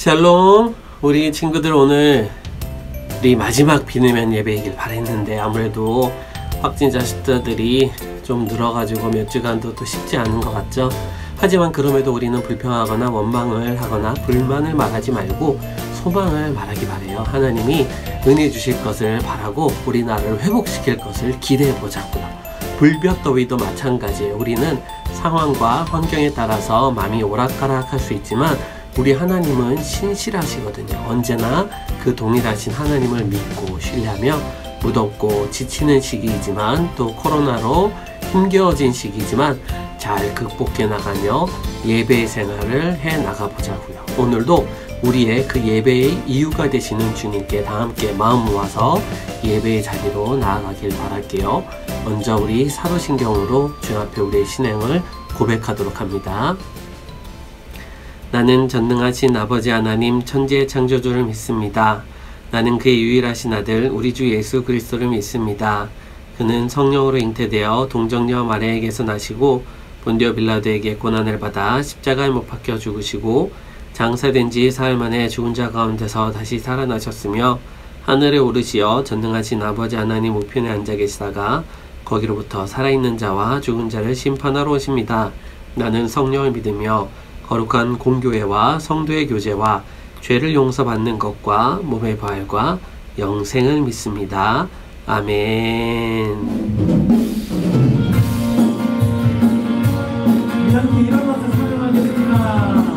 샬롬. 우리 친구들, 오늘 우리 마지막 비대면 예배이길 바랬는데 아무래도 확진자 숫자들이 좀 늘어가지고 몇 주간도 또 쉽지 않은 것 같죠. 하지만 그럼에도 우리는 불평하거나 원망을 하거나 불만을 말하지 말고 소망을 말하기 바래요. 하나님이 은혜 주실 것을 바라고 우리나라를 회복시킬 것을 기대해 보자고요. 불볕 더위도 마찬가지예요. 우리는 상황과 환경에 따라서 마음이 오락가락할 수 있지만 우리 하나님은 신실하시거든요. 언제나 그 동일하신 하나님을 믿고 신뢰하며 무덥고 지치는 시기이지만 또 코로나로 힘겨워진 시기이지만 잘 극복해 나가며 예배 생활을 해 나가보자고요. 오늘도 우리의 그 예배의 이유가 되시는 주님께 다 함께 마음 모아서 예배의 자리로 나아가길 바랄게요. 먼저 우리 사도신경으로 주 앞에 우리의 신앙을 고백하도록 합니다. 나는 전능하신 아버지 하나님 천지의 창조주를 믿습니다. 나는 그의 유일하신 아들 우리 주 예수 그리스도를 믿습니다. 그는 성령으로 잉태되어 동정녀 마리아에게서 나시고 본디오 빌라도에게 고난을 받아 십자가에 못 박혀 죽으시고 장사된 지 사흘 만에 죽은 자 가운데서 다시 살아나셨으며 하늘에 오르시어 전능하신 아버지 하나님 우편에 앉아 계시다가 거기로부터 살아있는 자와 죽은 자를 심판하러 오십니다. 나는 성령을 믿으며 거룩한 공교회와 성도의 교제와 죄를 용서받는 것과 몸의 부활과 영생을 믿습니다. 아멘. 일어나서 사용하겠습니다.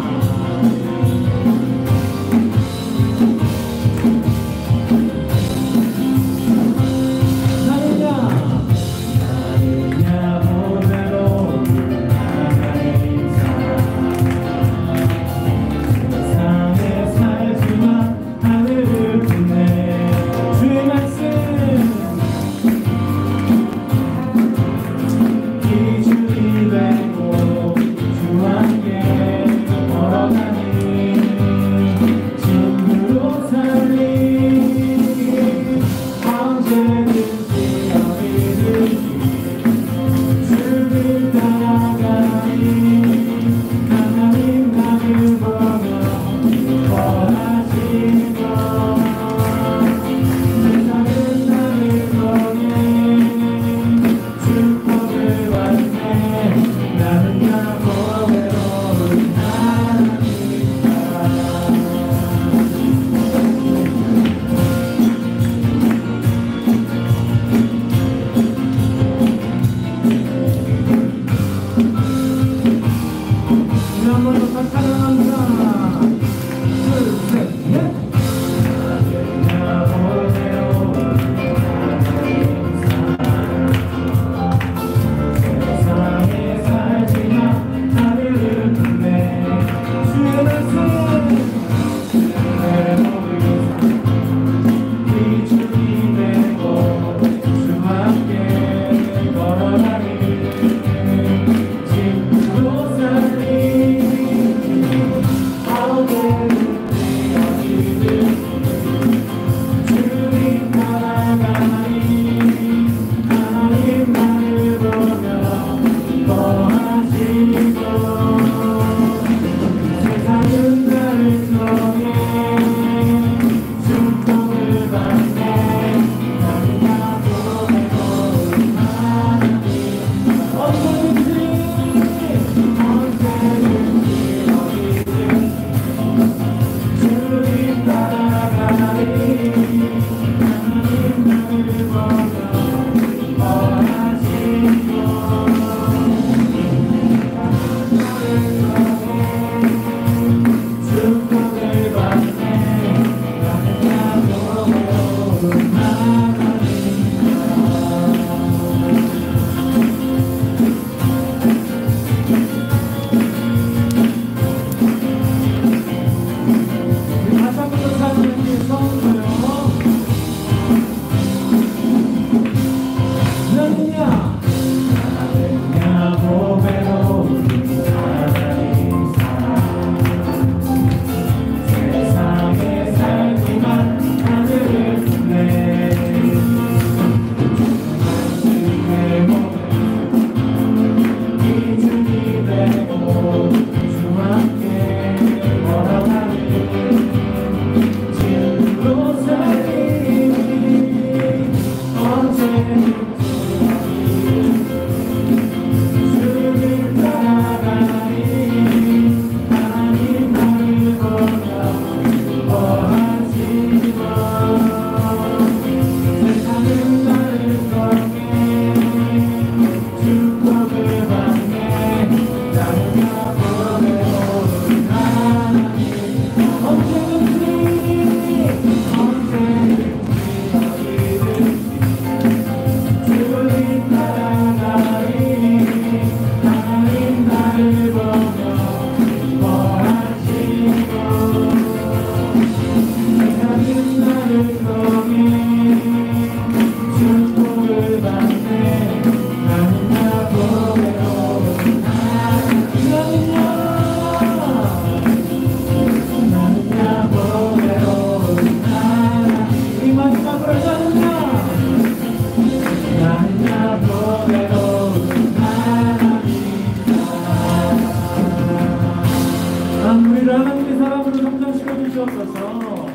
우리를 하나님의 사람으로 성장시켜 주시옵소서.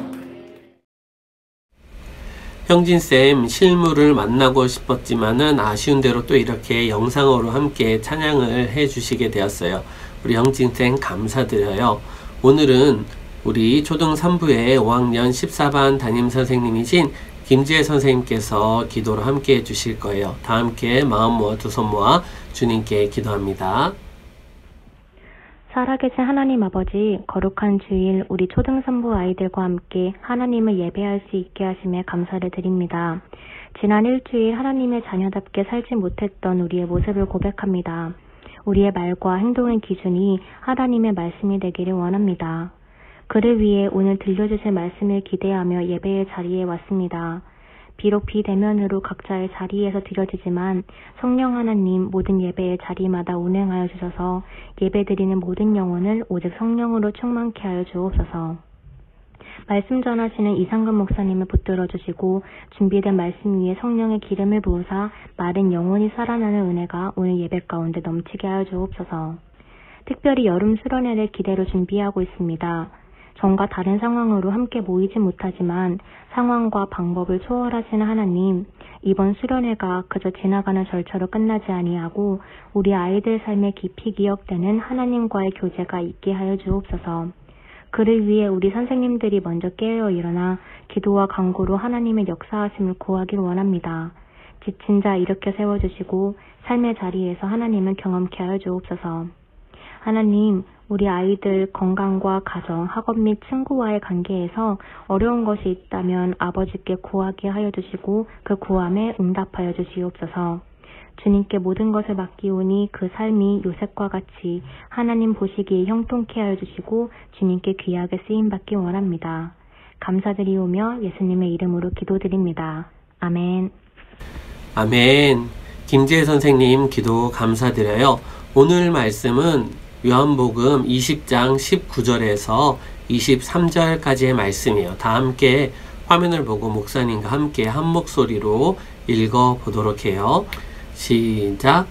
형진쌤 실물을 만나고 싶었지만은 아쉬운 대로 또 이렇게 영상으로 함께 찬양을 해 주시게 되었어요. 우리 형진쌤 감사드려요. 오늘은 우리 초등 3부의 5학년 14반 담임선생님이신 김지혜 선생님께서 기도로 함께 해 주실 거예요. 다 함께 마음 모아 두 손 모아 주님께 기도합니다. 살아계신 하나님 아버지, 거룩한 주일 우리 초등 3부 아이들과 함께 하나님을 예배할 수 있게 하심에 감사를 드립니다. 지난 일주일 하나님의 자녀답게 살지 못했던 우리의 모습을 고백합니다. 우리의 말과 행동의 기준이 하나님의 말씀이 되기를 원합니다. 그를 위해 오늘 들려주실 말씀을 기대하며 예배의 자리에 왔습니다. 비록 비대면으로 각자의 자리에서 드려지지만 성령 하나님 모든 예배의 자리마다 운행하여 주셔서 예배드리는 모든 영혼을 오직 성령으로 충만케 하여 주옵소서. 말씀 전하시는 이상근 목사님을 붙들어 주시고 준비된 말씀 위에 성령의 기름을 부으사 마른 영혼이 살아나는 은혜가 오늘 예배 가운데 넘치게 하여 주옵소서. 특별히 여름 수련회를 기대로 준비하고 있습니다. 전과 다른 상황으로 함께 모이지 못하지만 상황과 방법을 초월하시는 하나님, 이번 수련회가 그저 지나가는 절차로 끝나지 아니하고 우리 아이들 삶에 깊이 기억되는 하나님과의 교제가 있게 하여 주옵소서. 그를 위해 우리 선생님들이 먼저 깨어 일어나 기도와 간구로 하나님의 역사하심을 구하길 원합니다. 지친 자 일으켜 세워주시고 삶의 자리에서 하나님을 경험케 하여 주옵소서. 하나님, 우리 아이들 건강과 가정, 학업 및 친구와의 관계에서 어려운 것이 있다면 아버지께 구하게 하여 주시고 그 구함에 응답하여 주시옵소서. 주님께 모든 것을 맡기오니 그 삶이 요셉과 같이 하나님 보시기에 형통케 하여 주시고 주님께 귀하게 쓰임받기 원합니다. 감사드리오며 예수님의 이름으로 기도드립니다. 아멘. 아멘. 김지혜 선생님 기도 감사드려요. 오늘 말씀은 요한복음 20장 19절에서 23절까지의 말씀이에요. 다 함께 화면을 보고 목사님과 함께 한 목소리로 읽어보도록 해요. 시작.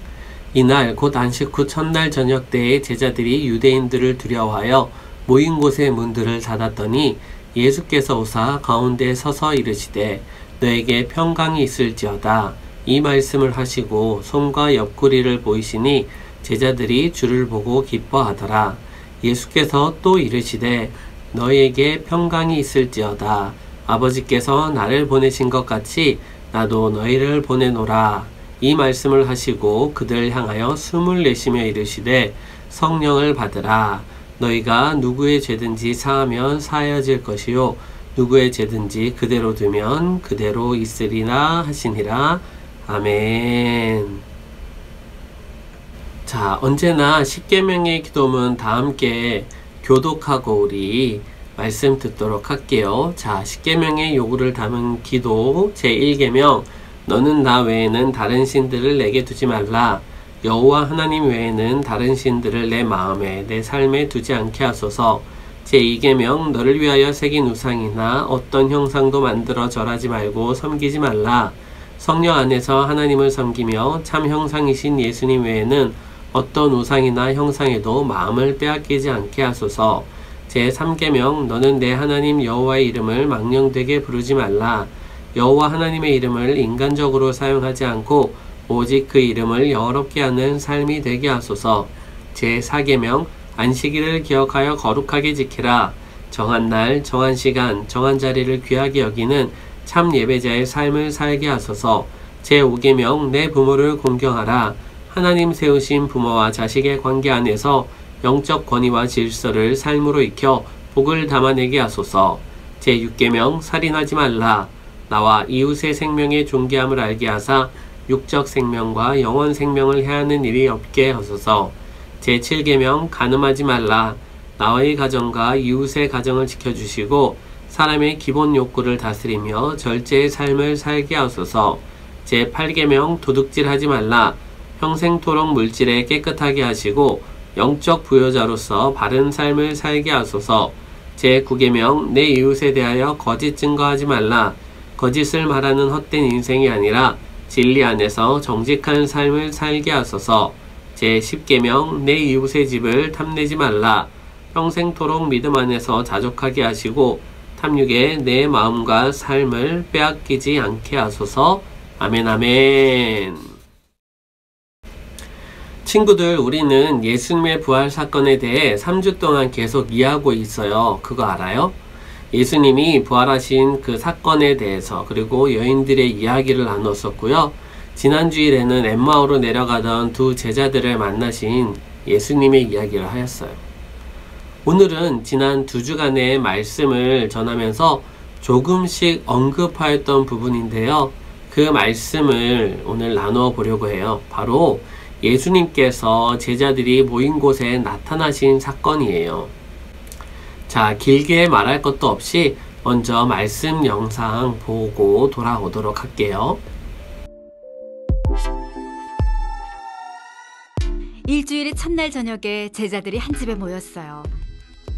이날 곧 안식 후 첫날 저녁 때에 제자들이 유대인들을 두려워하여 모인 곳의 문들을 닫았더니 예수께서 오사 가운데 서서 이르시되 너에게 평강이 있을지어다. 이 말씀을 하시고 손과 옆구리를 보이시니 제자들이 주를 보고 기뻐하더라. 예수께서 또 이르시되 너희에게 평강이 있을지어다. 아버지께서 나를 보내신 것 같이 나도 너희를 보내노라. 이 말씀을 하시고 그들 향하여 숨을 내쉬며 이르시되 성령을 받으라. 너희가 누구의 죄든지 사하면 사하여질 것이요 누구의 죄든지 그대로 두면 그대로 있으리라 하시니라. 아멘. 자, 언제나 십계명의 기도문 다 함께 교독하고 우리 말씀 듣도록 할게요. 자, 십계명의 요구를 담은 기도 제1계명 너는 나 외에는 다른 신들을 내게 두지 말라. 여호와 하나님 외에는 다른 신들을 내 마음에 내 삶에 두지 않게 하소서. 제2계명 너를 위하여 새긴 우상이나 어떤 형상도 만들어 절하지 말고 섬기지 말라. 성령 안에서 하나님을 섬기며 참 형상이신 예수님 외에는 어떤 우상이나 형상에도 마음을 빼앗기지 않게 하소서. 제3계명 너는 내 하나님 여호와의 이름을 망령되게 부르지 말라. 여호와 하나님의 이름을 인간적으로 사용하지 않고 오직 그 이름을 영어롭게 하는 삶이 되게 하소서. 제4계명 안식일을 기억하여 거룩하게 지키라. 정한 날, 정한 시간, 정한 자리를 귀하게 여기는 참 예배자의 삶을 살게 하소서. 제5계명 내 부모를 공경하라. 하나님 세우신 부모와 자식의 관계 안에서 영적 권위와 질서를 삶으로 익혀 복을 담아내게 하소서. 제6계명 살인하지 말라. 나와 이웃의 생명의 존귀함을 알게 하사 육적 생명과 영원 생명을 해하는 일이 없게 하소서. 제7계명 간음하지 말라. 나와의 가정과 이웃의 가정을 지켜주시고 사람의 기본 욕구를 다스리며 절제의 삶을 살게 하소서. 제8계명 도둑질하지 말라. 평생토록 물질에 깨끗하게 하시고 영적 부여자로서 바른 삶을 살게 하소서. 제9계명 내 이웃에 대하여 거짓 증거하지 말라. 거짓을 말하는 헛된 인생이 아니라 진리 안에서 정직한 삶을 살게 하소서. 제10계명 내 이웃의 집을 탐내지 말라. 평생토록 믿음 안에서 자족하게 하시고 탐육에 내 마음과 삶을 빼앗기지 않게 하소서. 아멘 아멘. 친구들, 우리는 예수님의 부활 사건에 대해 3주 동안 계속 이해하고 있어요. 그거 알아요? 예수님이 부활하신 그 사건에 대해서, 그리고 여인들의 이야기를 나눴었고요. 지난주일에는 엠마오로 내려가던 두 제자들을 만나신 예수님의 이야기를 하였어요. 오늘은 지난 2주간의 말씀을 전하면서 조금씩 언급하였던 부분인데요. 그 말씀을 오늘 나누어 보려고 해요. 바로 예수님께서 제자들이 모인 곳에 나타나신 사건이에요. 자, 길게 말할 것도 없이 먼저 말씀 영상 보고 돌아오도록 할게요. 일주일의 첫날 저녁에 제자들이 한 집에 모였어요.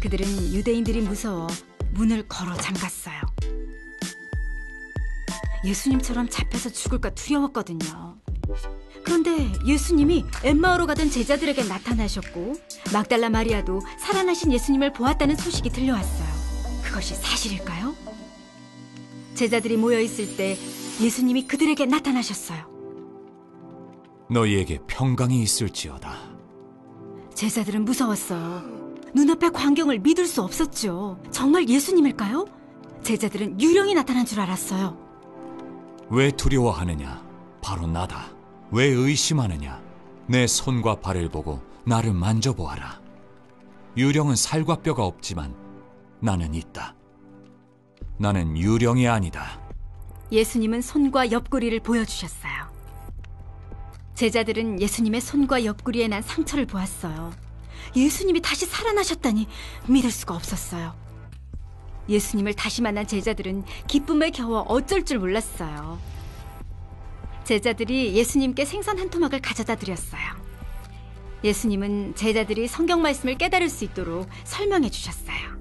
그들은 유대인들이 무서워 문을 걸어 잠갔어요. 예수님처럼 잡혀서 죽을까 두려웠거든요. 그런데 예수님이 엠마오로 가던 제자들에게 나타나셨고 막달라 마리아도 살아나신 예수님을 보았다는 소식이 들려왔어요. 그것이 사실일까요? 제자들이 모여있을 때 예수님이 그들에게 나타나셨어요. 너희에게 평강이 있을지어다. 제자들은 무서웠어요. 눈앞의 광경을 믿을 수 없었죠. 정말 예수님일까요? 제자들은 유령이 나타난 줄 알았어요. 왜 두려워하느냐? 바로 나다. 왜 의심하느냐? 내 손과 발을 보고 나를 만져보아라. 유령은 살과 뼈가 없지만 나는 있다. 나는 유령이 아니다. 예수님은 손과 옆구리를 보여주셨어요. 제자들은 예수님의 손과 옆구리에 난 상처를 보았어요. 예수님이 다시 살아나셨다니 믿을 수가 없었어요. 예수님을 다시 만난 제자들은 기쁨에 겨워 어쩔 줄 몰랐어요. 제자들이 예수님께 생선 한 토막을 가져다 드렸어요. 예수님은 제자들이 성경 말씀을 깨달을 수 있도록 설명해 주셨어요.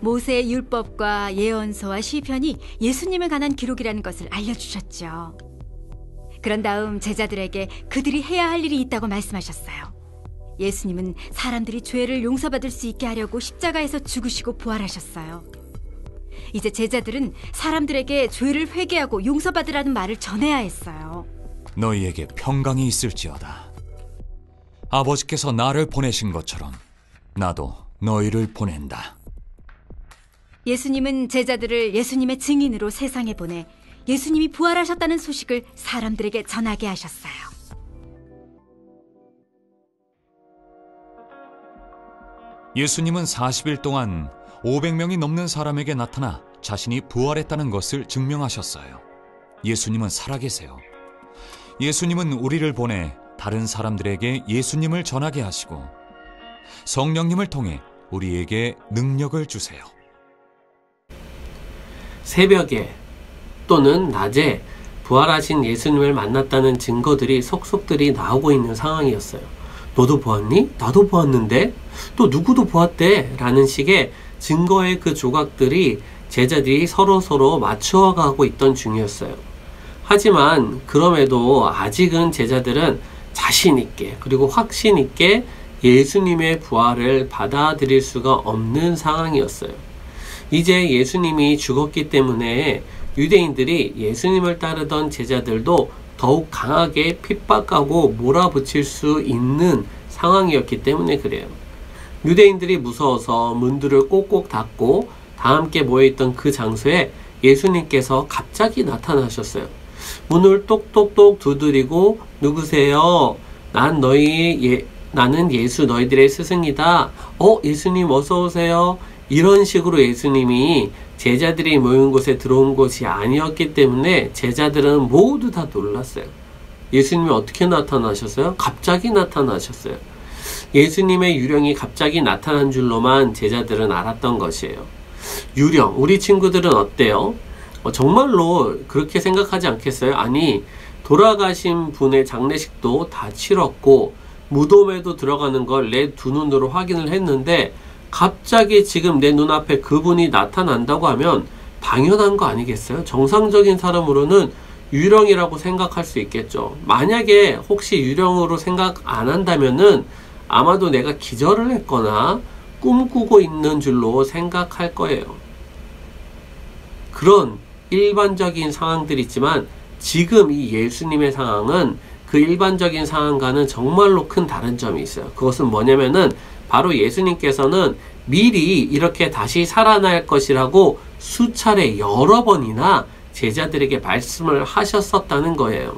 모세의 율법과 예언서와 시편이 예수님에 관한 기록이라는 것을 알려주셨죠. 그런 다음 제자들에게 그들이 해야 할 일이 있다고 말씀하셨어요. 예수님은 사람들이 죄를 용서받을 수 있게 하려고 십자가에서 죽으시고 부활하셨어요. 이제 제자들은 사람들에게 죄를 회개하고 용서받으라는 말을 전해야 했어요. 너희에게 평강이 있을지어다. 아버지께서 나를 보내신 것처럼 나도 너희를 보낸다. 예수님은 제자들을 예수님의 증인으로 세상에 보내 예수님이 부활하셨다는 소식을 사람들에게 전하게 하셨어요. 예수님은 40일 동안 500명이 넘는 사람에게 나타나 자신이 부활했다는 것을 증명하셨어요. 예수님은 살아계세요. 예수님은 우리를 보내 다른 사람들에게 예수님을 전하게 하시고 성령님을 통해 우리에게 능력을 주세요. 새벽에 또는 낮에 부활하신 예수님을 만났다는 증거들이 속속들이 나오고 있는 상황이었어요. 너도 보았니? 나도 보았는데? 또 누구도 보았대? 라는 식의 증거의 그 조각들이 제자들이 서로 맞추어가고 있던 중이었어요. 하지만 그럼에도 아직은 제자들은 자신있게 그리고 확신있게 예수님의 부활을 받아들일 수가 없는 상황이었어요. 이제 예수님이 죽었기 때문에 유대인들이 예수님을 따르던 제자들도 더욱 강하게 핍박하고 몰아붙일 수 있는 상황이었기 때문에 그래요. 유대인들이 무서워서 문들을 꼭꼭 닫고 다 함께 모여있던 그 장소에 예수님께서 갑자기 나타나셨어요. 문을 똑똑똑 두드리고 누구세요? 나는 예수 너희들의 스승이다. 예수님 어서 오세요. 이런 식으로 예수님이 제자들이 모인 곳에 들어온 것이 아니었기 때문에 제자들은 모두 다 놀랐어요. 예수님이 어떻게 나타나셨어요? 갑자기 나타나셨어요. 예수님의 유령이 갑자기 나타난 줄로만 제자들은 알았던 것이에요. 유령, 우리 친구들은 어때요? 정말로 그렇게 생각하지 않겠어요? 아니, 돌아가신 분의 장례식도 다 치렀고 무덤에도 들어가는 걸 내 두 눈으로 확인을 했는데 갑자기 지금 내 눈앞에 그분이 나타난다고 하면 당연한 거 아니겠어요? 정상적인 사람으로는 유령이라고 생각할 수 있겠죠. 만약에 혹시 유령으로 생각 안 한다면은 아마도 내가 기절을 했거나 꿈꾸고 있는 줄로 생각할 거예요. 그런 일반적인 상황들이 있지만 지금 이 예수님의 상황은 그 일반적인 상황과는 정말로 큰 다른 점이 있어요. 그것은 뭐냐면은 바로 예수님께서는 미리 이렇게 다시 살아날 것이라고 수차례 여러 번이나 제자들에게 말씀을 하셨었다는 거예요.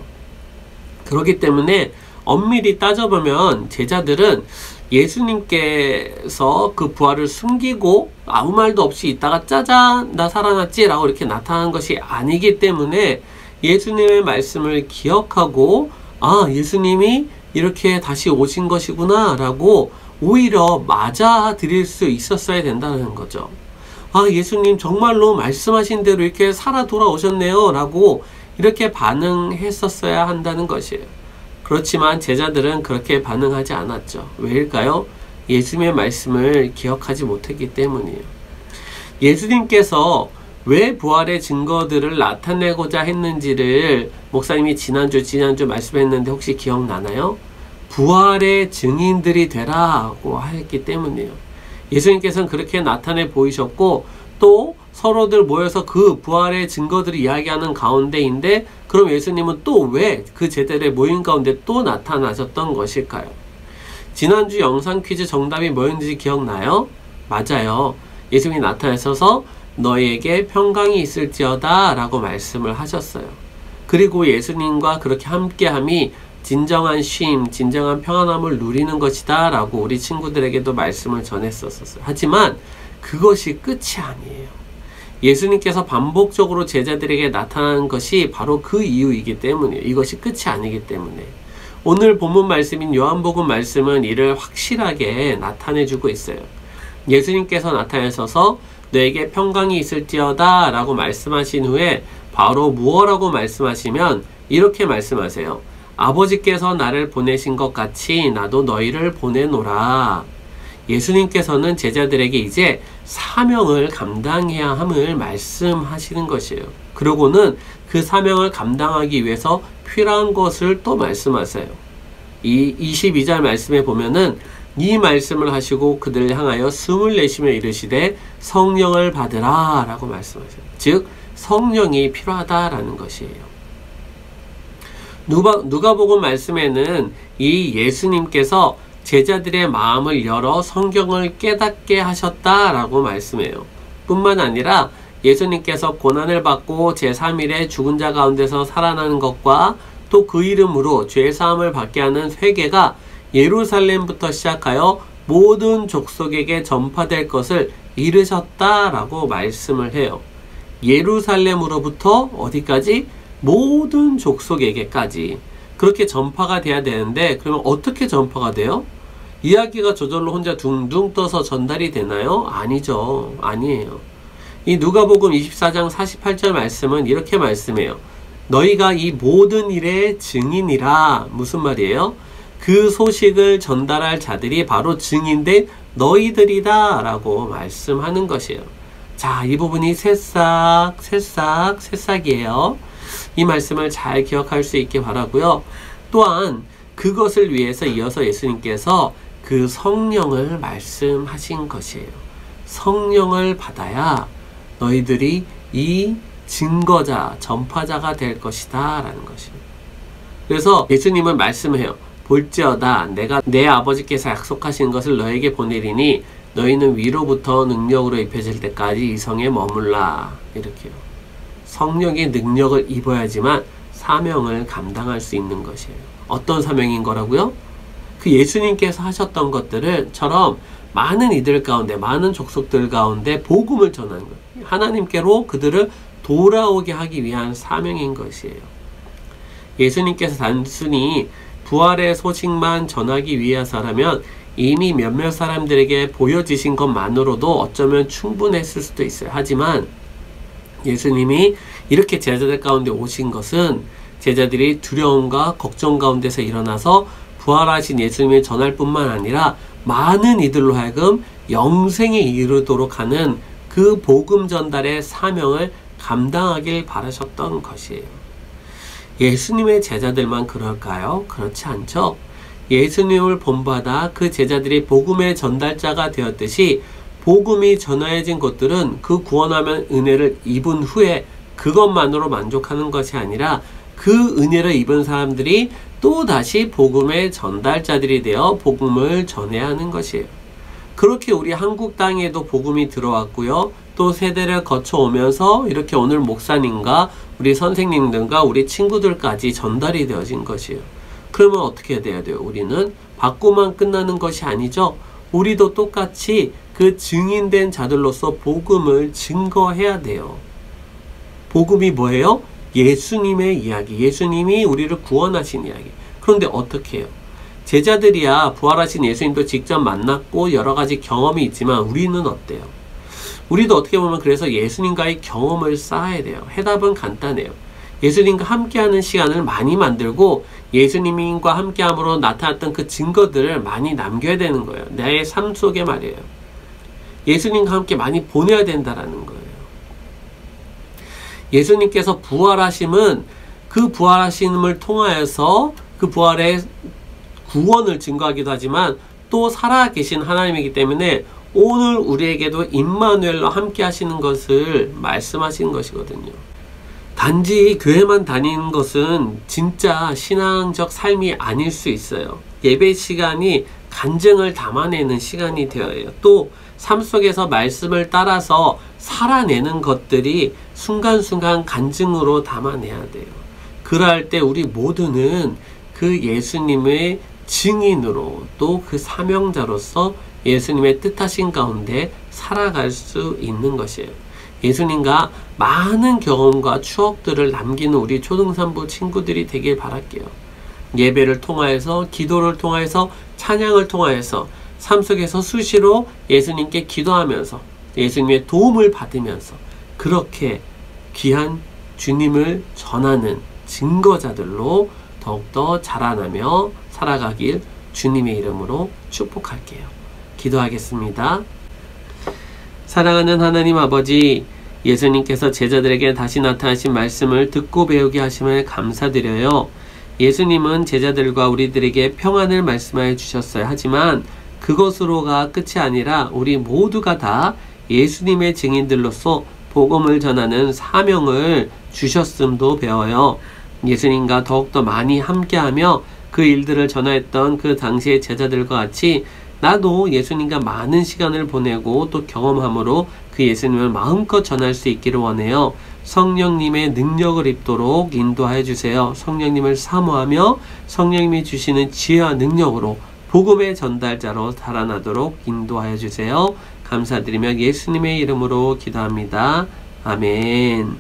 그렇기 때문에 엄밀히 따져보면 제자들은 예수님께서 그 부활을 숨기고 아무 말도 없이 있다가 짜잔 나 살아났지 라고 이렇게 나타난 것이 아니기 때문에 예수님의 말씀을 기억하고 아 예수님이 이렇게 다시 오신 것이구나 라고 오히려 맞아들일 수 있었어야 된다는 거죠. 아 예수님 정말로 말씀하신 대로 이렇게 살아 돌아오셨네요 라고 이렇게 반응했었어야 한다는 것이에요. 그렇지만 제자들은 그렇게 반응하지 않았죠. 왜일까요? 예수님의 말씀을 기억하지 못했기 때문이에요. 예수님께서 왜 부활의 증거들을 나타내고자 했는지를 목사님이 지난주 말씀했는데 혹시 기억나나요? 부활의 증인들이 되라고 했기 때문이에요. 예수님께서는 그렇게 나타내 보이셨고 또 서로들 모여서 그 부활의 증거들을 이야기하는 가운데인데 그럼 예수님은 또 왜 그 제자들의 모임 가운데 또 나타나셨던 것일까요? 지난주 영상 퀴즈 정답이 뭐였는지 기억나요? 맞아요. 예수님이 나타나셔서 너희에게 평강이 있을지어다 라고 말씀을 하셨어요. 그리고 예수님과 그렇게 함께함이 진정한 쉼, 진정한 평안함을 누리는 것이다 라고 우리 친구들에게도 말씀을 전했었어요. 하지만 그것이 끝이 아니에요. 예수님께서 반복적으로 제자들에게 나타나는 것이 바로 그 이유이기 때문이에요. 이것이 끝이 아니기 때문에. 오늘 본문 말씀인 요한복음 말씀은 이를 확실하게 나타내주고 있어요. 예수님께서 나타나셔서 너에게 평강이 있을지어다 라고 말씀하신 후에 바로 무엇라고 말씀하시면 이렇게 말씀하세요. 아버지께서 나를 보내신 것 같이 나도 너희를 보내노라. 예수님께서는 제자들에게 이제 사명을 감당해야 함을 말씀하시는 것이에요. 그러고는 그 사명을 감당하기 위해서 필요한 것을 또 말씀하세요. 이 22절 말씀에 보면은 이 말씀을 하시고 그들을 향하여 숨을 내쉬며 이르시되 성령을 받으라 라고 말씀하세요. 즉 성령이 필요하다라는 것이에요. 누가복음 말씀에는 이 예수님께서 제자들의 마음을 열어 성경을 깨닫게 하셨다라고 말씀해요. 뿐만 아니라 예수님께서 고난을 받고 제3일에 죽은 자 가운데서 살아나는 것과 또 그 이름으로 죄사함을 받게 하는 회개가 예루살렘부터 시작하여 모든 족속에게 전파될 것을 이르셨다라고 말씀을 해요. 예루살렘으로부터 어디까지? 모든 족속에게까지 그렇게 전파가 돼야 되는데 그러면 어떻게 전파가 돼요? 이야기가 저절로 혼자 둥둥 떠서 전달이 되나요? 아니죠. 아니에요. 이 누가복음 24장 48절 말씀은 이렇게 말씀해요. 너희가 이 모든 일의 증인이라. 무슨 말이에요? 그 소식을 전달할 자들이 바로 증인된 너희들이다 라고 말씀하는 것이에요. 자, 이 부분이 새싹이에요. 이 말씀을 잘 기억할 수 있게 바라고요. 또한 그것을 위해서 이어서 예수님께서 그 성령을 말씀하신 것이에요. 성령을 받아야 너희들이 이 증거자, 전파자가 될 것이다 라는 것입니다. 그래서 예수님은 말씀해요. 볼지어다 내가 내 아버지께서 약속하신 것을 너에게 보내리니 너희는 위로부터 능력으로 입혀질 때까지 이 성에 머물라. 이렇게요. 성령의 능력을 입어야지만 사명을 감당할 수 있는 것이에요. 어떤 사명인 거라고요? 그 예수님께서 하셨던 것들을처럼 많은 이들 가운데, 많은 족속들 가운데 복음을 전하는 거예요. 하나님께로 그들을 돌아오게 하기 위한 사명인 것이에요. 예수님께서 단순히 부활의 소식만 전하기 위해서라면 이미 몇몇 사람들에게 보여지신 것만으로도 어쩌면 충분했을 수도 있어요. 하지만 예수님이 이렇게 제자들 가운데 오신 것은 제자들이 두려움과 걱정 가운데서 일어나서 부활하신 예수님을 전할 뿐만 아니라 많은 이들로 하여금 영생에 이르도록 하는 그 복음 전달의 사명을 감당하길 바라셨던 것이에요. 예수님의 제자들만 그럴까요? 그렇지 않죠. 예수님을 본받아 그 제자들이 복음의 전달자가 되었듯이 복음이 전해진 곳들은 그 구원하면 은혜를 입은 후에 그것만으로 만족하는 것이 아니라 그 은혜를 입은 사람들이 또다시 복음의 전달자들이 되어 복음을 전해야 하는 것이에요. 그렇게 우리 한국 땅에도 복음이 들어왔고요. 또 세대를 거쳐오면서 이렇게 오늘 목사님과 우리 선생님들과 우리 친구들까지 전달이 되어진 것이에요. 그러면 어떻게 돼야 돼요? 우리는 받고만 끝나는 것이 아니죠. 우리도 똑같이 그 증인된 자들로서 복음을 증거해야 돼요. 복음이 뭐예요? 예수님의 이야기, 예수님이 우리를 구원하신 이야기. 그런데 어떻게 해요? 제자들이야 부활하신 예수님도 직접 만났고 여러 가지 경험이 있지만 우리는 어때요? 우리도 어떻게 보면 그래서 예수님과의 경험을 쌓아야 돼요. 해답은 간단해요. 예수님과 함께하는 시간을 많이 만들고 예수님과 함께함으로 나타났던 그 증거들을 많이 남겨야 되는 거예요. 내 삶 속에 말이에요. 예수님과 함께 많이 보내야 된다라는 거예요. 예수님께서 부활하심은 그 부활하심을 통하여서 그 부활의 구원을 증거하기도 하지만 또 살아계신 하나님이기 때문에 오늘 우리에게도 임마누엘로 함께 하시는 것을 말씀하시는 것이거든요. 단지 교회만 다니는 것은 진짜 신앙적 삶이 아닐 수 있어요. 예배 시간이 간증을 담아내는 시간이 되어요. 또 삶 속에서 말씀을 따라서 살아내는 것들이 순간순간 간증으로 담아내야 돼요. 그럴 때 우리 모두는 그 예수님의 증인으로 또 그 사명자로서 예수님의 뜻하신 가운데 살아갈 수 있는 것이에요. 예수님과 많은 경험과 추억들을 남기는 우리 초등산부 친구들이 되길 바랄게요. 예배를 통하여서, 기도를 통하여서, 찬양을 통하여서 삶 속에서 수시로 예수님께 기도하면서 예수님의 도움을 받으면서 그렇게 귀한 주님을 전하는 증거자들로 더욱더 자라나며 살아가길 주님의 이름으로 축복할게요. 기도하겠습니다. 사랑하는 하나님 아버지, 예수님께서 제자들에게 다시 나타나신 말씀을 듣고 배우게 하심을 감사드려요. 예수님은 제자들과 우리들에게 평안을 말씀하여 주셨어요. 하지만 그것으로가 끝이 아니라 우리 모두가 다 예수님의 증인들로서 복음을 전하는 사명을 주셨음도 배워요. 예수님과 더욱더 많이 함께하며 그 일들을 전하였던 그 당시의 제자들과 같이 나도 예수님과 많은 시간을 보내고 또 경험함으로 그 예수님을 마음껏 전할 수 있기를 원해요. 성령님의 능력을 입도록 인도하여 주세요. 성령님을 사모하며 성령님이 주시는 지혜와 능력으로 복음의 전달자로 달아나도록 인도하여 주세요. 감사드리며 예수님의 이름으로 기도합니다. 아멘.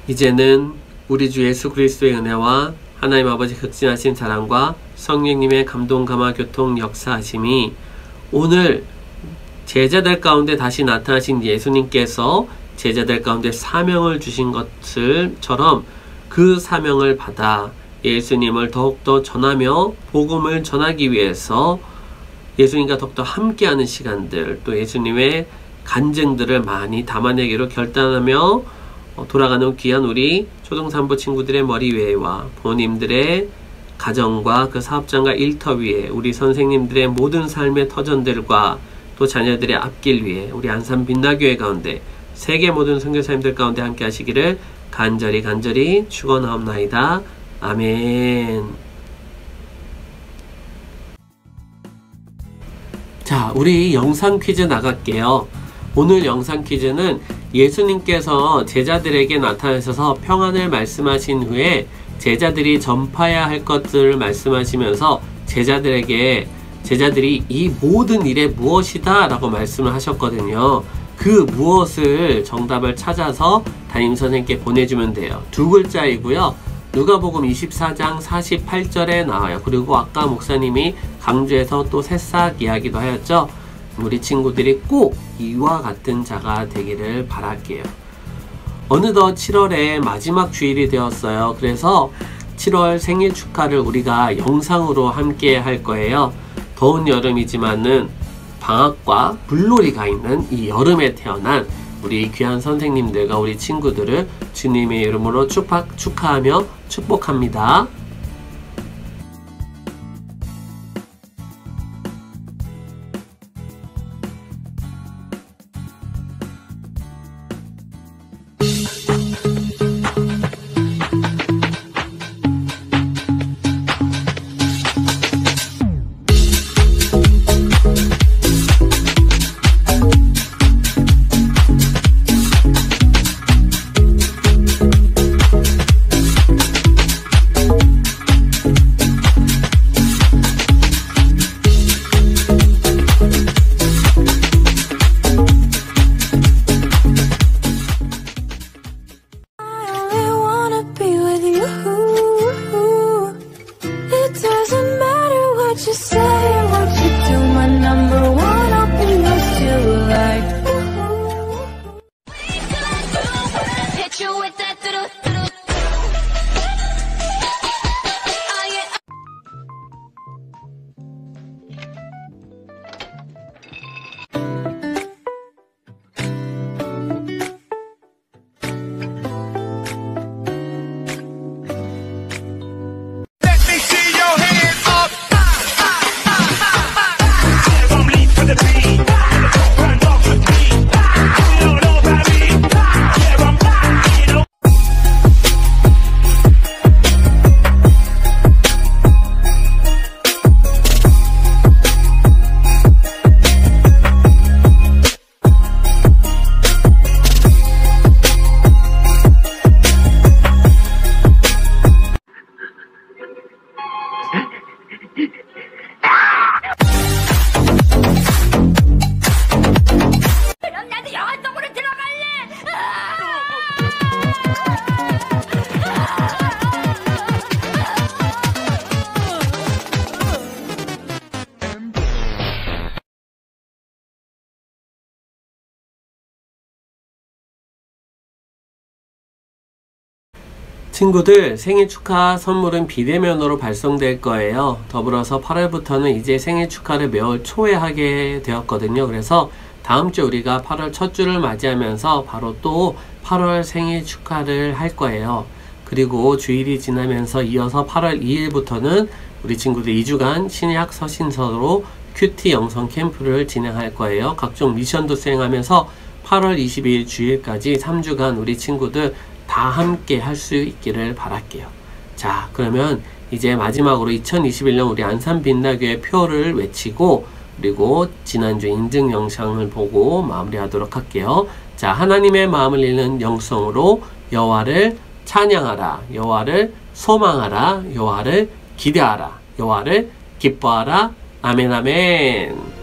이제는 우리 주 예수 그리스도의 은혜와 하나님 아버지 극진하신 사랑과 성령님의 감동 감화 교통 역사하심이 오늘 제자들 가운데 다시 나타나신 예수님께서 제자들 가운데 사명을 주신 것처럼 그 사명을 받아 예수님을 더욱더 전하며 복음을 전하기 위해서 예수님과 더욱더 함께하는 시간들, 또 예수님의 간증들을 많이 담아내기로 결단하며 돌아가는 귀한 우리 초등산부 친구들의 머리 위에와 부모님들의 가정과 그 사업장과 일터 위에, 우리 선생님들의 모든 삶의 터전들과 또 자녀들의 앞길 위에, 우리 안산 빛나교회 가운데 세계 모든 선교사님들 가운데 함께 하시기를 간절히 축원하옵나이다. 아멘. 자, 우리 영상 퀴즈 나갈게요. 오늘 영상 퀴즈는 예수님께서 제자들에게 나타나셔서 평안을 말씀하신 후에 제자들이 전파해야 할 것들을 말씀하시면서 제자들이 이 모든 일에 무엇이다 라고 말씀을 하셨거든요. 그 무엇을 정답을 찾아서 담임선생님께 보내주면 돼요. 두 글자이고요. 누가복음 24장 48절에 나와요. 그리고 아까 목사님이 강조해서 또 새싹 이야기도 하였죠. 우리 친구들이 꼭 이와 같은 자가 되기를 바랄게요. 어느덧 7월의 마지막 주일이 되었어요. 그래서 7월 생일 축하를 우리가 영상으로 함께 할 거예요. 더운 여름이지만은 방학과 물놀이가 있는 이 여름에 태어난 우리 귀한 선생님들과 우리 친구들을 주님의 이름으로 축하하며 축복합니다. 친구들, 생일 축하 선물은 비대면으로 발송될 거예요. 더불어서 8월부터는 이제 생일 축하를 매월 초에 하게 되었거든요. 그래서 다음 주 우리가 8월 첫 주를 맞이하면서 바로 또 8월 생일 축하를 할 거예요. 그리고 주일이 지나면서 이어서 8월 2일부터는 우리 친구들 2주간 신약 서신서로 큐티 영성 캠프를 진행할 거예요. 각종 미션도 수행하면서 8월 22일 주일까지 3주간 우리 친구들 다 함께 할 수 있기를 바랄게요. 자, 그러면 이제 마지막으로 2021년 우리 안산 빛나교회 표를 외치고 그리고 지난주 인증 영상을 보고 마무리하도록 할게요. 자, 하나님의 마음을 읽는 영성으로 여호와를 찬양하라, 여호와를 소망하라, 여호와를 기대하라, 여호와를 기뻐하라. 아멘 아멘.